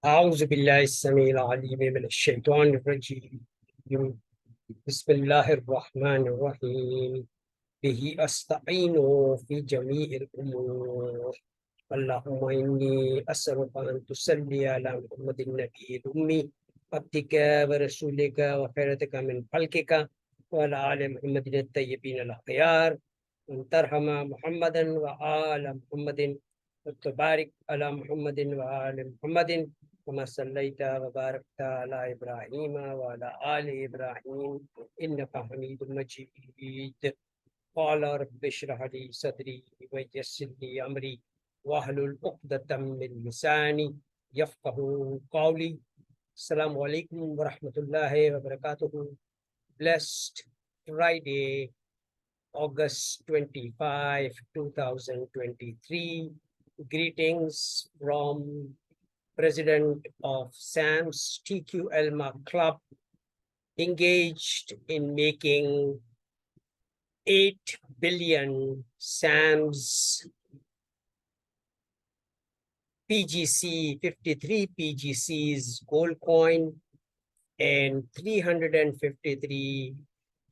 أعوذ بالله السميع العليم من الشيطان الرجيم بسم الله الرحمن الرحيم به أستعين في جميع الأمور اللهم إني أسألك أن تصلي على محمد النبي الأمي عبدك ورسولك وخيرتك من خلقك وعلى آل محمد الطيبين الأخيار وأن ترحم محمدا وآل محمد وتبارك على محمد وآل محمد كما صليت وباركت على إبراهيم وعلى آل إبراهيم إنك حميد مجيد قال رب اشرح لي صدري ويسر لي أمري واحلل عقدة من لساني يفقه قولي. Assalamu alaikum wa rahmatullahi wa barakatuhu. Blessed Friday, August 25, 2023. Greetings from President of SAMS TQLMA Club, engaged in making 8 billion SAMS PGC, 53 PGCs gold coin and 353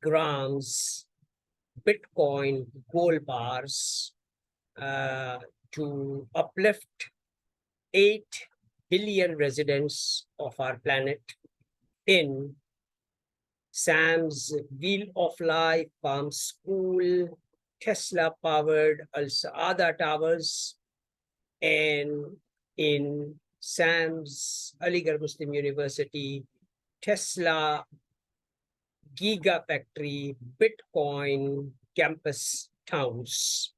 grams Bitcoin gold bars to uplift 8 billion residents of our planet in SAMS Wheel of Life Farm School, Tesla-powered Saadah Towers, and in SAMS Aligarh Muslim University, Tesla Gigafactory Bitcoin campus towns.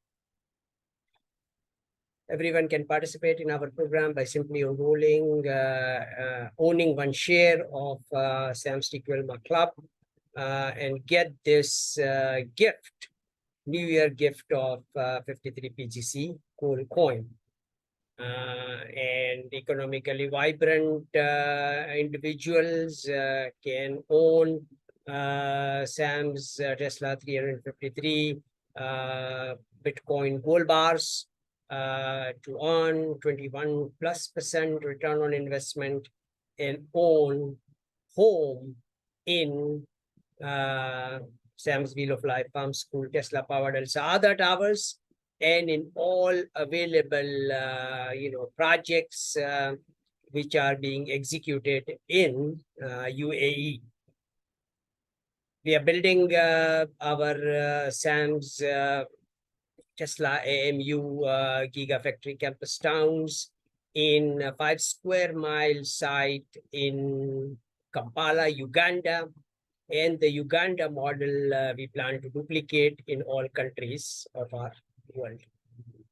Everyone can participate in our program by simply enrolling, owning one share of SAMS TQLMA Club, and get this gift, New Year gift of 53 PGC gold coin. And economically vibrant individuals can own SAMS Tesla 353 Bitcoin gold bars to earn 21+% return on investment and own home in SAMS Wheel of Life Farm School, Tesla powered Saadah Towers, and in all available projects which are being executed in UAE. We are building our SAMS Tesla AMU Gigafactory campus towns in a 5 square mile site in Kampala, Uganda. And the Uganda model we plan to duplicate in all countries of our world.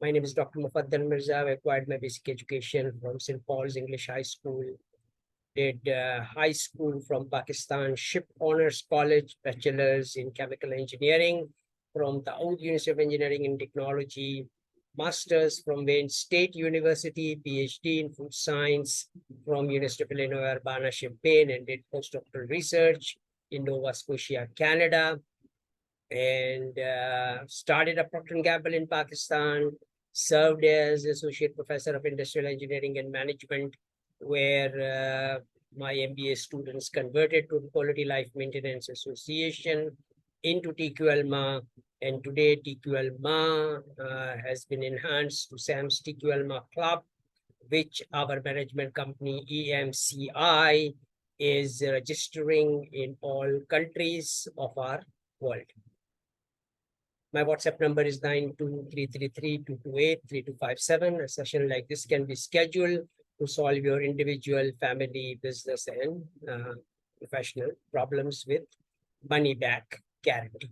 My name is Dr. Mufaddal Mirza. I acquired my basic education from St. Paul's English High School. Did high school from Pakistan Ship Honors College, bachelor's in chemical engineering from the Oud University of Engineering and Technology, master's from Wayne State University, PhD in food science from University of Illinois Urbana-Champaign, and did postdoctoral research in Nova Scotia, Canada, and started at Procter & Gamble in Pakistan, served as Associate Professor of Industrial Engineering and Management, where my MBA students converted to the Quality Life Maintenance Association into TQLMA, and today TQLMA has been enhanced to SAMS TQLMA Club, which our management company EMCI is registering in all countries of our world. My WhatsApp number is 92333-228-3257. A session like this can be scheduled to solve your individual, family, business, and professional problems with money back guarantee.